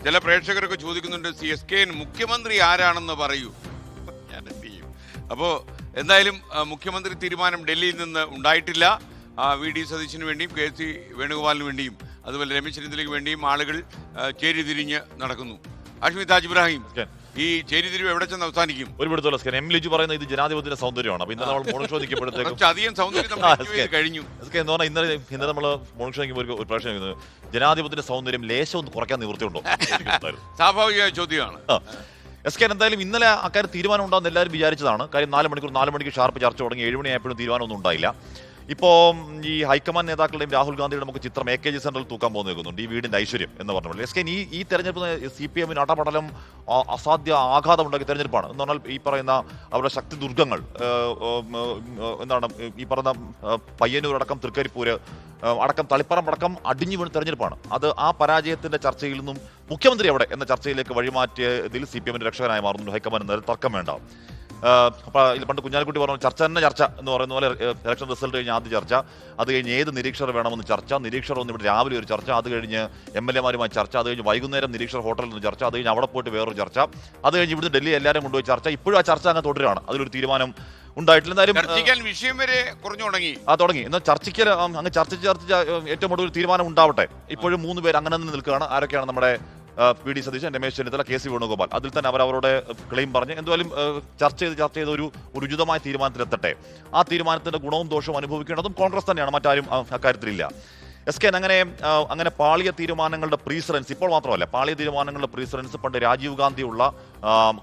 ചില പ്രേക്ഷകരൊക്കെ ചോദിക്കുന്നുണ്ട്, CSKN മുഖ്യമന്ത്രി ആരാണെന്ന് പറയൂ. ഞാൻ എന്ത് ചെയ്യും? അപ്പോൾ എന്തായാലും മുഖ്യമന്ത്രി തീരുമാനം ഡൽഹിയിൽ നിന്ന് ഉണ്ടായിട്ടില്ല. VD സതീശന് വേണ്ടിയും KC വേണുഗോപാലിന് വേണ്ടിയും അതുപോലെ രമേശ് ചെന്നിത്തലയ്ക്ക് വേണ്ടിയും ആളുകൾ ചേരിതിരിഞ്ഞ് നടക്കുന്നു. ഹാഷ്മി താജ് ഇബ്രാഹിം, ഈ ചേരിതിരിവ് എവിടെ ചെന്ന് അവസാനിക്കും? ഒരുപാട് എം ലിജു പറയുന്നത് ഇത് ജനാധിപത്യത്തിന്റെ സൗന്ദര്യമാണ്. അപ്പൊ ഇന്ന് നമ്മൾ മോണിംഗ് ഷോ നിൽക്കുമ്പോഴത്തേക്കും അധികം സൗന്ദര്യം കഴിഞ്ഞു എന്ന് പറഞ്ഞാൽ ഇന്നലെ നമ്മൾ മോണിംഗ് ഷോ നിൽക്കുമ്പോൾ ഒരു പ്രശ്നം ജനാധിപത്യത്തിന്റെ സൗന്ദര്യം ലേശം ഒന്ന് കുറയ്ക്കാൻ നിവൃത്തിയുണ്ടോ? സ്വാഭാവിക ചോദ്യമാണ്. എന്തായാലും ഇന്നലെ അക്കാര്യം തീരുമാനം ഉണ്ടാകുന്ന എല്ലാവരും വിചാരിച്ചതാണ്. കാര്യം 4 മണിക്ക് ഷാർപ്പ് ചർച്ച തുടങ്ങി 7 മണിയായപ്പോഴും തീരുമാനമൊന്നും ഉണ്ടായില്ല. ഇപ്പോൾ ഈ ഹൈക്കമാൻഡ് നേതാക്കളുടെയും രാഹുൽ ഗാന്ധിയുടെ നമുക്ക് ചിത്രം AKG സെന്ററിൽ തൂക്കാൻ പോകുന്ന നിൽക്കുന്നുണ്ട്. ഈ വീടിന്റെ ഐശ്വര്യം എന്ന് പറഞ്ഞപ്പോൾ ഈ തെരഞ്ഞെടുപ്പ് CPM അടപടലം അസാധ്യ ആഘാതമുണ്ടാക്കിയ തെരഞ്ഞെടുപ്പാണ്. എന്ന് പറഞ്ഞാൽ ഈ പറയുന്ന അവരുടെ ശക്തി ദുർഗങ്ങൾ എന്താണ് ഈ പറയുന്ന പയ്യന്നൂർ അടക്കം തൃക്കരിപ്പൂര് അടക്കം തളിപ്പറം അടക്കം അടിഞ്ഞു വീണ് തെരഞ്ഞെടുപ്പാണ്. അത് ആ പരാജയത്തിന്റെ ചർച്ചയിൽ നിന്നും മുഖ്യമന്ത്രി എവിടെ എന്ന ചർച്ചയിലേക്ക് വഴിമാറ്റിയതിൽ CPM രക്ഷകനായി മാറുന്നുണ്ട് ഹൈക്കമാൻഡ് എന്നതിൽ തർക്കം വേണ്ട. പണ്ട് കുഞ്ഞാലിക്കുട്ടി പറഞ്ഞ ചർച്ച എന്ന് പറയുന്ന പോലെ ഇലക്ഷൻ റിസൾട്ട് കഴിഞ്ഞ് ആദ്യ ചർച്ച, അത് കഴിഞ്ഞ് ഏത് നിരീക്ഷകർ വേണമെന്ന് ചർച്ച, നിരീക്ഷകർ ഒന്ന് ഇവിടെ രാവിലെ ഒരു ചർച്ച, അത് കഴിഞ്ഞ് MLA-മാരുമായി ചർച്ച, അത് കഴിഞ്ഞ് വൈകുന്നേരം നിരീക്ഷകർ ഹോട്ടലിൽ നിന്ന് ചർച്ച, അത് കഴിഞ്ഞ് അവിടെ പോയിട്ട് വേറൊരു ചർച്ച, അത് കഴിഞ്ഞ് ഇവിടുന്ന് ഡൽഹി എല്ലാവരും കൊണ്ടുപോയി ചർച്ച. ഇപ്പോഴും ആ ചർച്ച അങ്ങ് തുടരുകയാണ്. അതിലൊരു തീരുമാനം ഉണ്ടായിട്ടില്ല. എന്തായാലും വിഷയം വരെ കുറഞ്ഞു തുടങ്ങി. എന്നാൽ ചർച്ചയ്ക്ക് അങ്ങ് ചർച്ച ഏറ്റവും കൂടുതൽ തീരുമാനം ഉണ്ടാവട്ടെ. ഇപ്പോഴും 3 പേര് അങ്ങനെ തന്നെ നിൽക്കുകയാണ്. ആരൊക്കെയാണ്? നമ്മുടെ VD സതീശൻ, രമേശ് ചെന്നിത്തല, KC വേണുഗോപാൽ. അതിൽ തന്നെ അവരവരുടെ ക്ലെയിം പറഞ്ഞ് എന്തായാലും ചർച്ച ചെയ്ത് ഒരു ഉചിതമായ തീരുമാനത്തിലെത്തട്ടെ. ആ തീരുമാനത്തിന്റെ ഗുണവും ദോഷവും അനുഭവിക്കേണ്ടതും കോൺഗ്രസ് തന്നെയാണ്, മറ്റാരും അക്കാര്യത്തിലില്ല. അങ്ങനെ പാളിയ തീരുമാനങ്ങളുടെ പ്രീസറൻസ് ഇപ്പോൾ മാത്രമല്ല, പാളിയ തീരുമാനങ്ങളുടെ പ്രീസറൻസ് പണ്ട് രാജീവ് ഗാന്ധിയുള്ള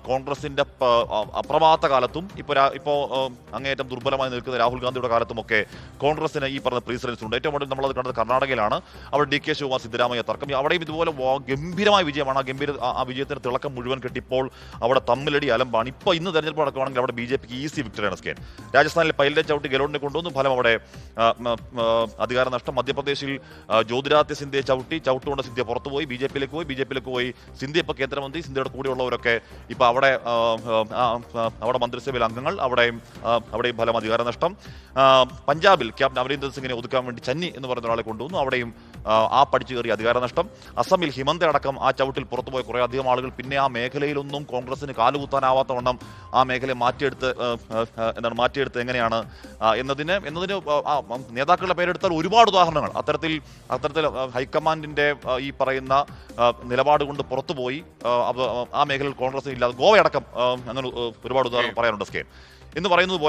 കോൺഗ്രസിന്റെ അപ്രഭാത കാലത്തും ഇപ്പോ അങ്ങേയറ്റം ദുർബലമായി നിൽക്കുന്ന രാഹുൽ ഗാന്ധിയുടെ കാലത്തുമൊക്കെ കോൺഗ്രസിന് ഈ പറഞ്ഞ പ്രീസറൻസ് ഉണ്ട്. ഏറ്റവും കൂടുതൽ നമ്മളത് കണ്ടത് കർണാടകയിലാണ്. അവിടെ DK ശിവകുമാർ സിദ്ധരാമയ്യ തർക്കം. അവിടെയും ഇതുപോലെ ഗംഭീരമായ വിജയമാണ്. ആ വിജയത്തിന് തിളക്കം മുഴുവൻ കെട്ടിപ്പോൾ അവിടെ തമ്മിലടി അലമ്പാണ്. ഇന്ന് തെരഞ്ഞെടുപ്പ് നടക്കുകയാണെങ്കിൽ അവിടെ BJPക്ക് ഈസി വിക്ടറിയാണ്. രാജസ്ഥാനിൽ പൈലറ്റ് ചവിട്ടി ഗെലോട്ടിനെ കൊണ്ടുവന്നു, ഫലം അവിടെ അധികാര നഷ്ടം. മധ്യപ്രദേശിൽ ജ്യോതിരാദിത്യ സിന്ധ്യയെ ചവിട്ടുകൊണ്ട് സിന്ധ്യ പുറത്തുപോയി, ബിജെപിയിലേക്ക് പോയി. സിന്ധ്യ ഇപ്പൊ കേന്ദ്രമന്ത്രി, സിന്ധ്യയുടെ കൂടെയുള്ളവരൊക്കെ ഇപ്പൊ അവിടെ മന്ത്രിസഭയിൽ അംഗങ്ങൾ, അവിടെയും ഫലം അധികാര നഷ്ടം. പഞ്ചാബിൽ ക്യാപ്റ്റൻ അമരീന്ദർ സിംഗിനെ ഒതുക്കാൻ വേണ്ടി ചന്നി എന്ന് പറയുന്ന ഒരാളെ കൊണ്ടുവന്നു, അവിടെയും പഠിച്ചു കയറി അധികാര നഷ്ടം. അസമിൽ ഹിമന്ത അടക്കം ആ ചവിട്ടിൽ പുറത്തുപോയ കുറെ അധികം ആളുകൾ. പിന്നെ ആ മേഖലയിലൊന്നും കോൺഗ്രസിന് കാലുകുത്താനാവാത്ത വണ്ണം ആ മേഖലയെ മാറ്റിയെടുത്ത് എങ്ങനെയാണ് എന്നതിന് നേതാക്കളുടെ പേരെടുത്താൽ ഒരുപാട് ഉദാഹരണങ്ങൾ. അത്തരത്തിൽ ഹൈക്കമാൻഡിന്റെ ഈ പറയുന്ന നിലപാട് കൊണ്ട് പുറത്തുപോയി ആ മേഖലയിൽ കോൺഗ്രസ് ഇല്ലാതെ ഗോവയടക്കം അങ്ങനെ ഒരുപാട് ഉദാഹരണം പറയാനുണ്ട്. എന്ന് പറയുന്നത്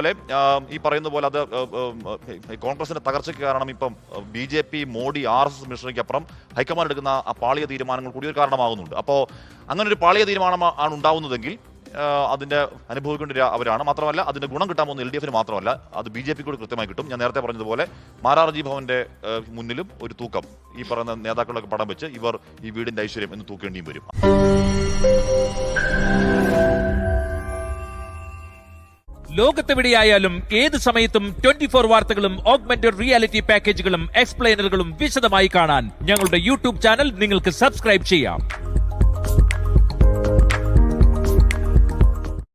പോലെ അത് കോൺഗ്രസിന്റെ തകർച്ചയ്ക്ക് കാരണം ഇപ്പം BJP, മോഡി, RSS മിഷണറിക്കപ്പുറം ഹൈക്കമാൻഡ് എടുക്കുന്ന ആ പാളിയ തീരുമാനങ്ങൾ കൂടി ഒരു കാരണമാകുന്നുണ്ട്. അപ്പോൾ അങ്ങനെ ഒരു പാളിയ തീരുമാനമാണ് ഉണ്ടാവുന്നതെങ്കിൽ അതിന്റെ അനുഭവിക്കേണ്ട അവരാണ്. മാത്രമല്ല അതിന്റെ ഗുണം കിട്ടാൻ പോകുന്ന LDF മാത്രമല്ല, അത് BJP കൂടി കൃത്യമായി കിട്ടും. ഞാൻ നേരത്തെ പറഞ്ഞതുപോലെ മാരാർജി ഭവന്റെ മുന്നിലും ഒരു തൂക്കം ഈ പറയുന്ന നേതാക്കളൊക്കെ പടം വെച്ച് ഇവർ ഈ വീടിന്റെ ഐശ്വര്യം എന്ന് തൂക്കേണ്ടിയും വരും. ലോകത്തെവിടെയായാലും ഏത് സമയത്തും 24 വാർത്തകളും ഓഗ്മെന്റഡ് റിയാലിറ്റി പാക്കേജുകളും എക്സ്പ്ലെയിനറുകളും വിശദമായി കാണാൻ ഞങ്ങളുടെ YouTube ചാനൽ നിങ്ങൾക്ക് സബ്സ്ക്രൈബ് ചെയ്യാം.